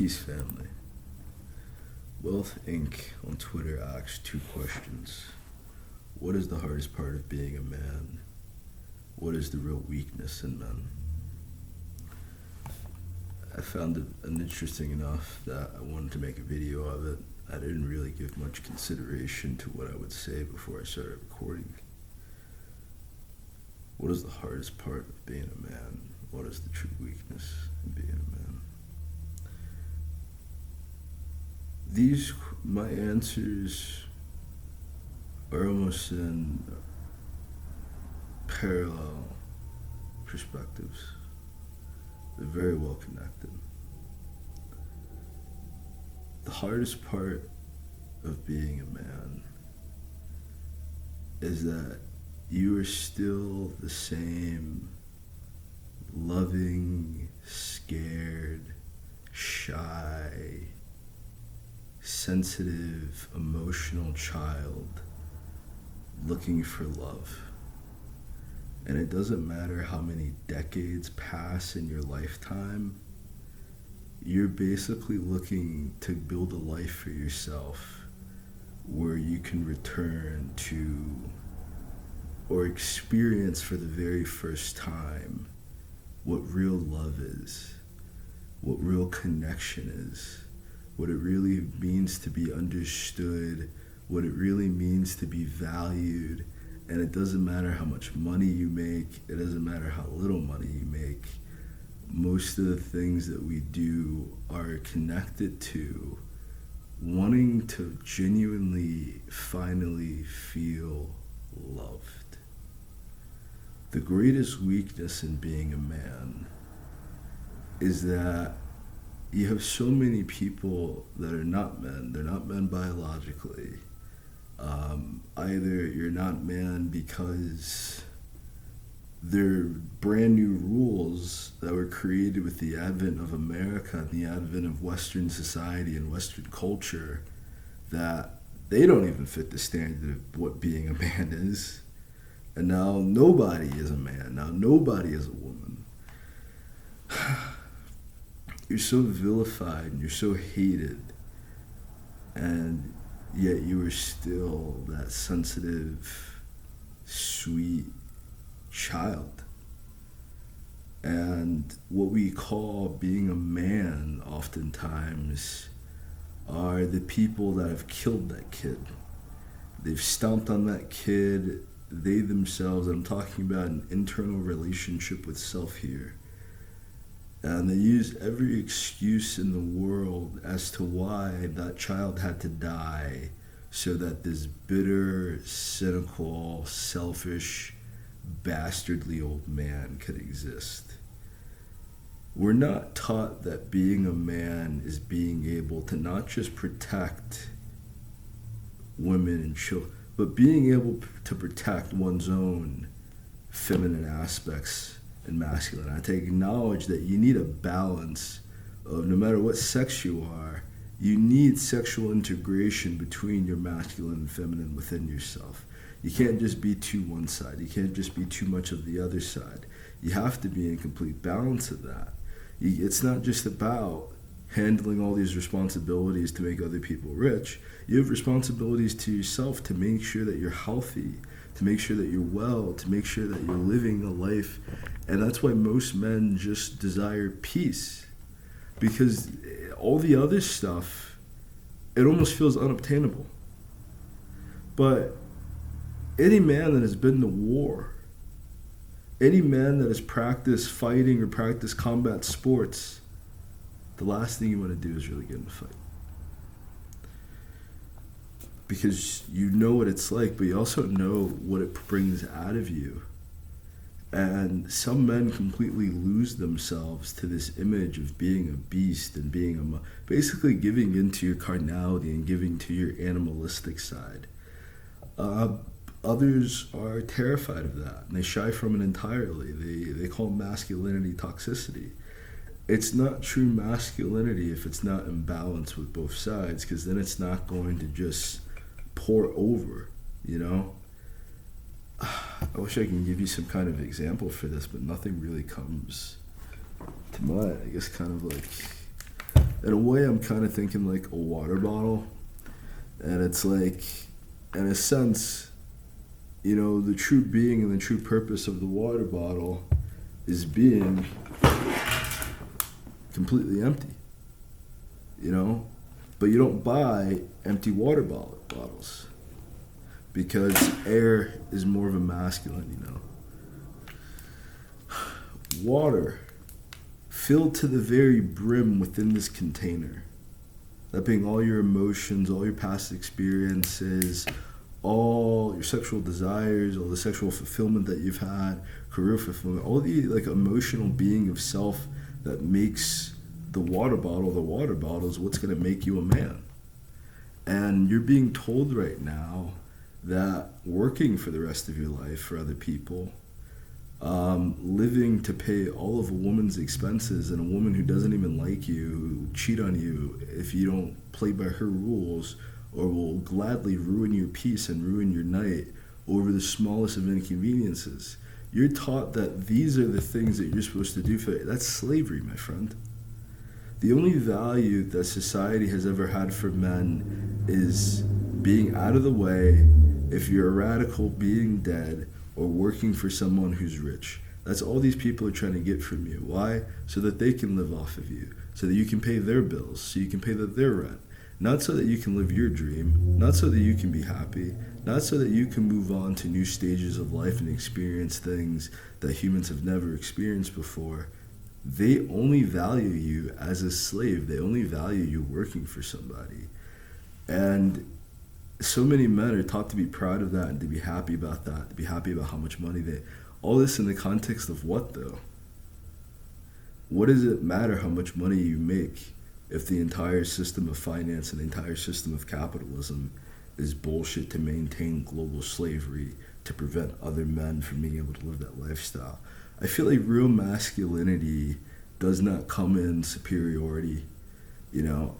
Peace, family. Wealth Inc. on Twitter asks two questions. What is the hardest part of being a man? What is the real weakness in men? I found it interesting enough that I wanted to make a video of it. I didn't really give much consideration to what I would say before I started recording. What is the hardest part of being a man? What is the true weakness in being a man? My answers are almost in parallel perspectives. They're very well connected. The hardest part of being a man is that you are still the same loving, scared, shy, sensitive, emotional child looking for love. And it doesn't matter how many decades pass in your lifetime, you're basically looking to build a life for yourself where you can return to or experience for the very first time what real love is, what real connection is, what it really means to be understood, what it really means to be valued. And it doesn't matter how much money you make, it doesn't matter how little money you make. Most of the things that we do are connected to wanting to genuinely, finally feel loved. The greatest weakness in being a man is that you have so many people that are not men. They're not men biologically. Either you're not man because they're brand new rules that were created with the advent of America and the advent of Western society and Western culture that they don't even fit the standard of what being a man is. And now nobody is a man. Now nobody is a woman. You're so vilified and you're so hated, and yet you are still that sensitive, sweet child. And what we call being a man oftentimes are the people that have killed that kid. They've stomped on that kid. They themselves, I'm talking about an internal relationship with self here. And they use every excuse in the world as to why that child had to die so that this bitter, cynical, selfish, bastardly old man could exist. We're not taught that being a man is being able to not just protect women and children, but being able to protect one's own feminine aspects and masculine. I to acknowledge that you need a balance of, no matter what sex you are, you need sexual integration between your masculine and feminine within yourself. You can't just be too one side. You can't just be too much of the other side. You have to be in complete balance of that. It's not just about handling all these responsibilities to make other people rich. You have responsibilities to yourself to make sure that you're healthy, to make sure that you're well, to make sure that you're living a life. And that's why most men just desire peace, because all the other stuff, it almost feels unobtainable. But any man that has been to war, any man that has practiced fighting or practiced combat sports, the last thing you want to do is really get in a fight. Because you know what it's like, but you also know what it brings out of you. And some men completely lose themselves to this image of being a beast and being basically giving into your carnality and giving to your animalistic side. Others are terrified of that, and they shy from it entirely. They call masculinity toxicity. It's not true masculinity if it's not in balance with both sides, because then it's not going to just pour over, you know? I wish I can give you some kind of example for this, but nothing really comes to mind. I guess kind of like In a way, I'm kind of thinking like a water bottle. And it's like, in a sense, the true being and the true purpose of the water bottle is being completely empty, But you don't buy empty water bottles because air is more of a masculine, Water filled to the very brim within this container, that being all your emotions, all your past experiences, all your sexual desires, all the sexual fulfillment that you've had, career fulfillment, all the emotional being of self that makes the water bottle is what's going to make you a man. And you're being told right now that working for the rest of your life for other people, living to pay all of a woman's expenses, and a woman who doesn't even like you, who cheat on you if you don't play by her rules, or will gladly ruin your peace and ruin your night over the smallest of inconveniences. You're taught that these are the things that you're supposed to do for it. That's slavery, my friend. The only value that society has ever had for men is being out of the way, if you're a radical, being dead, or working for someone who's rich. That's all these people are trying to get from you. Why? So that they can live off of you, so that you can pay their bills, so you can pay their rent. Not so that you can live your dream, not so that you can be happy, not so that you can move on to new stages of life and experience things that humans have never experienced before. They only value you as a slave. They only value you working for somebody. And so many men are taught to be proud of that and to be happy about that, to be happy about how much money they... All this in the context of what, though? What does it matter how much money you make if the entire system of finance and the entire system of capitalism is bullshit to maintain global slavery, to prevent other men from being able to live that lifestyle? I feel like real masculinity does not come in superiority.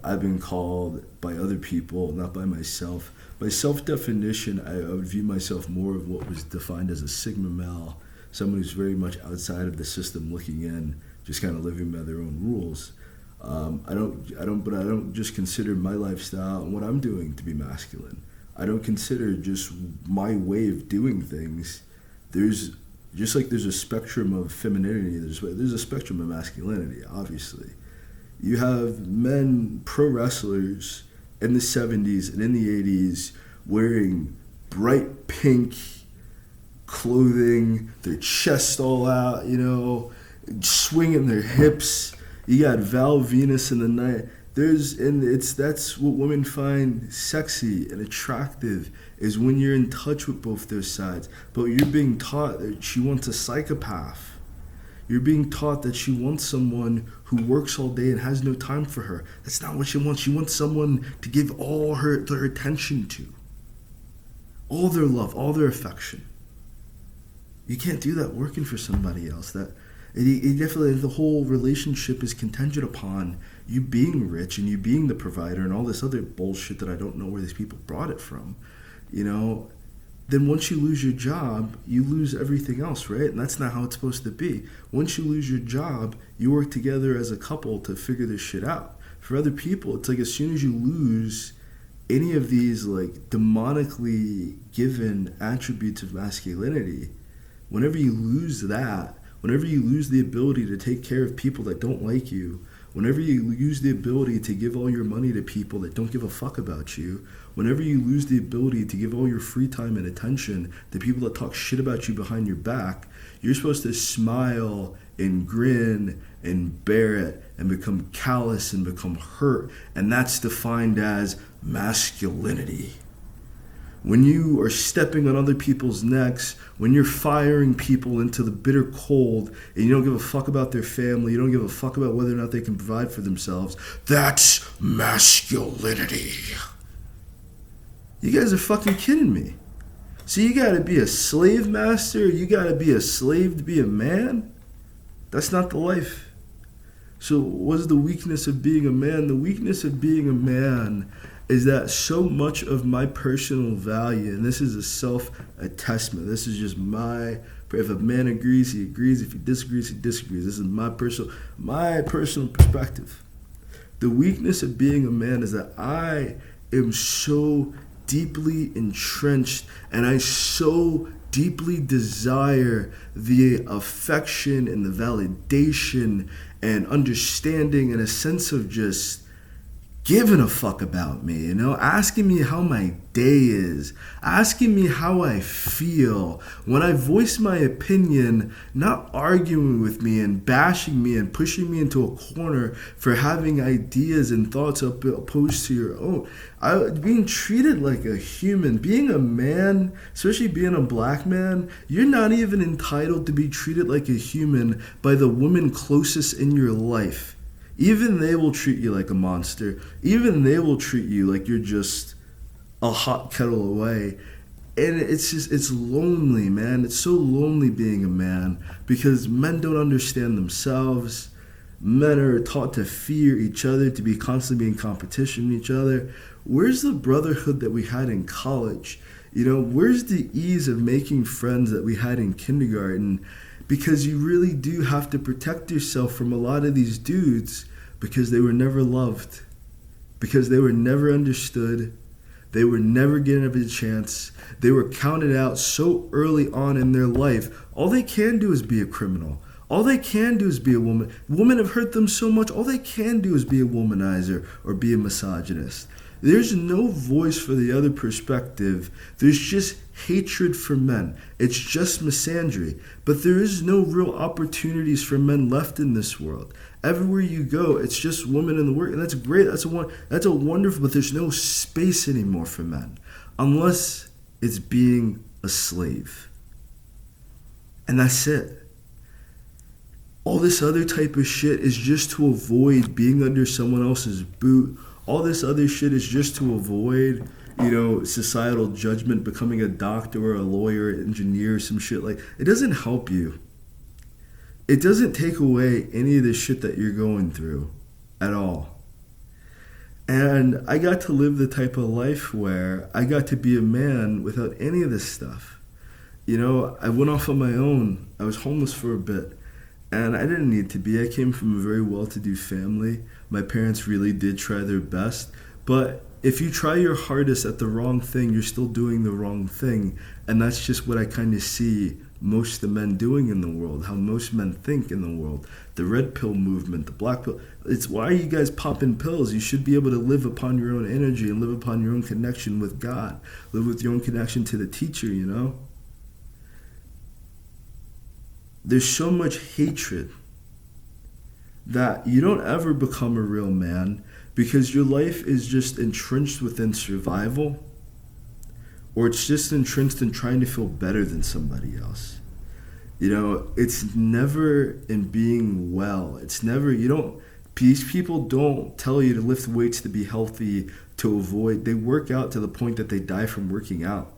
I've been called by other people, not by myself. By self-definition, I would view myself more of what was defined as a Sigma male, someone who's very much outside of the system looking in, just kind of living by their own rules. I don't just consider my lifestyle and what I'm doing to be masculine. I don't consider just my way of doing things. There's a spectrum of femininity, there's a spectrum of masculinity, obviously. You have men, pro wrestlers in the 70s and in the 80s wearing bright pink clothing, their chest all out, swinging their hips. You got Val Venus in the night. That's what women find sexy and attractive, is when you're in touch with both those sides. But you're being taught that she wants a psychopath. You're being taught that she wants someone who works all day and has no time for her. That's not what she wants. She wants someone to give all her attention to, all their love, all their affection. You can't do that working for somebody else. It definitely, the whole relationship is contingent upon you being rich and you being the provider and all this other bullshit that I don't know where these people brought it from. Then once you lose your job, you lose everything else, right? And that's not how it's supposed to be. Once you lose your job, you work together as a couple to figure this shit out. For other people, it's like as soon as you lose any of these demonically given attributes of masculinity, whenever you lose that, whenever you lose the ability to take care of people that don't like you, whenever you lose the ability to give all your money to people that don't give a fuck about you, whenever you lose the ability to give all your free time and attention to people that talk shit about you behind your back, you're supposed to smile and grin and bear it and become callous and become hurt. And that's defined as masculinity. When you are stepping on other people's necks, when you're firing people into the bitter cold, and you don't give a fuck about their family, you don't give a fuck about whether or not they can provide for themselves, that's masculinity. You guys are fucking kidding me. So you gotta be a slave master, you gotta be a slave to be a man? That's not the life. So what's the weakness of being a man? The weakness of being a man is that so much of my personal value, and this is a self-attestment, this is just if a man agrees, he agrees, if he disagrees, he disagrees. This is my personal perspective. The weakness of being a man is that I am so deeply entrenched and I so deeply desire the affection and the validation and understanding and a sense of just giving a fuck about me, asking me how my day is, asking me how I feel. When I voice my opinion, not arguing with me and bashing me and pushing me into a corner for having ideas and thoughts opposed to your own. Being treated like a human, being a man, especially being a black man, you're not even entitled to be treated like a human by the women closest in your life. Even they will treat you like a monster. Even they will treat you like you're just a hot kettle away. And it's lonely, man. It's so lonely being a man because men don't understand themselves. Men are taught to fear each other, to be constantly in competition with each other. Where's the brotherhood that we had in college? Where's the ease of making friends that we had in kindergarten? Because you really do have to protect yourself from a lot of these dudes because they were never loved, because they were never understood, they were never given a chance, they were counted out so early on in their life. All they can do is be a criminal. All they can do is be a woman. Women have hurt them so much, all they can do is be a womanizer or be a misogynist. There's no voice for the other perspective. There's just hatred for men. It's just misandry. But there is no real opportunities for men left in this world. Everywhere you go, it's just women in the work. And that's great. That's a wonderful, but there's no space anymore for men. Unless it's being a slave. And that's it. All this other type of shit is just to avoid being under someone else's boot. All this other shit is just to avoid, societal judgment, becoming a doctor or a lawyer, engineer, some shit like. It doesn't help you. It doesn't take away any of the shit that you're going through at all. And I got to live the type of life where I got to be a man without any of this stuff. I went off on my own. I was homeless for a bit. And I didn't need to be. I came from a very well-to-do family. My parents really did try their best. But if you try your hardest at the wrong thing, you're still doing the wrong thing. And that's just what I kind of see most of the men doing in the world, how most men think in the world. The red pill movement, the black pill. It's why are you guys popping pills? You should be able to live upon your own energy and live upon your own connection with God. Live with your own connection to the teacher, There's so much hatred that you don't ever become a real man because your life is just entrenched within survival, or it's just entrenched in trying to feel better than somebody else. It's never in being well. It's never, these people don't tell you to lift weights to be healthy, to avoid. They work out to the point that they die from working out.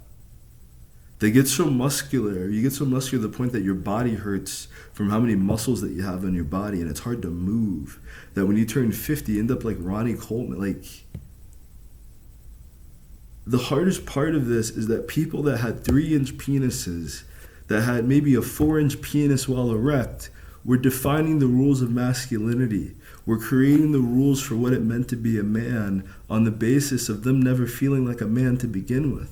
They get so muscular, you get so muscular to the point that your body hurts from how many muscles that you have on your body, and it's hard to move. That when you turn 50, you end up like Ronnie Coleman. The hardest part of this is that people that had 3-inch penises, that had maybe a 4-inch penis while erect, were defining the rules of masculinity. We're creating the rules for what it meant to be a man on the basis of them never feeling like a man to begin with.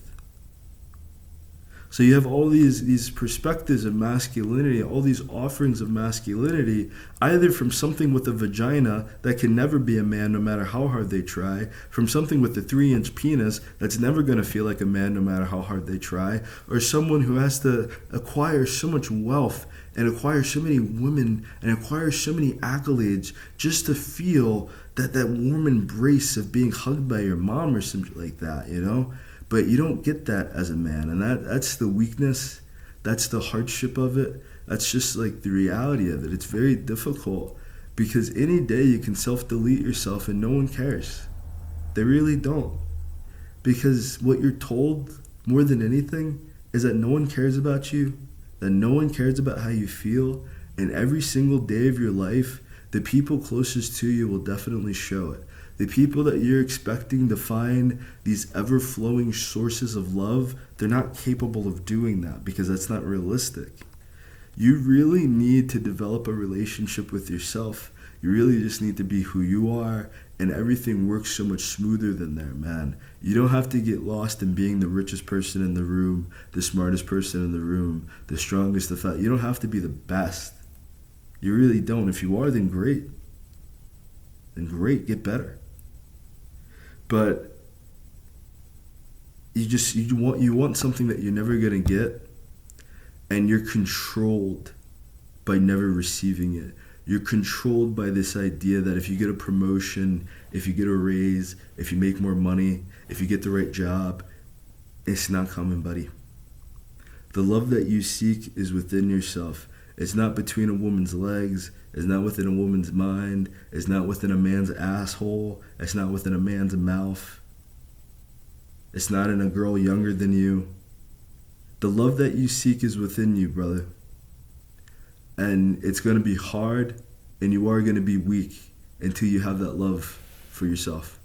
So you have all these perspectives of masculinity, all these offerings of masculinity, either from something with a vagina that can never be a man no matter how hard they try, from something with a 3-inch penis that's never going to feel like a man no matter how hard they try, or someone who has to acquire so much wealth and acquire so many women and acquire so many accolades just to feel that warm embrace of being hugged by your mom or something like that, But you don't get that as a man, and that's the weakness, that's the hardship of it, that's just like the reality of it. It's very difficult because any day you can self-delete yourself and no one cares. They really don't. Because what you're told more than anything is that no one cares about you, that no one cares about how you feel, and every single day of your life, the people closest to you will definitely show it. The people that you're expecting to find these ever-flowing sources of love, they're not capable of doing that because that's not realistic. You really need to develop a relationship with yourself. You really just need to be who you are, and everything works so much smoother than there, man. You don't have to get lost in being the richest person in the room, the smartest person in the room, the strongest, the fat. You don't have to be the best. You really don't. If you are, then great. Then great, get better. But you want something that you're never gonna get, and you're controlled by never receiving it. You're controlled by this idea that if you get a promotion, if you get a raise, if you make more money, if you get the right job, it's not coming, buddy. The love that you seek is within yourself. It's not between a woman's legs. It's not within a woman's mind. It's not within a man's asshole. It's not within a man's mouth. It's not in a girl younger than you. The love that you seek is within you, brother. And it's going to be hard, and you are going to be weak until you have that love for yourself.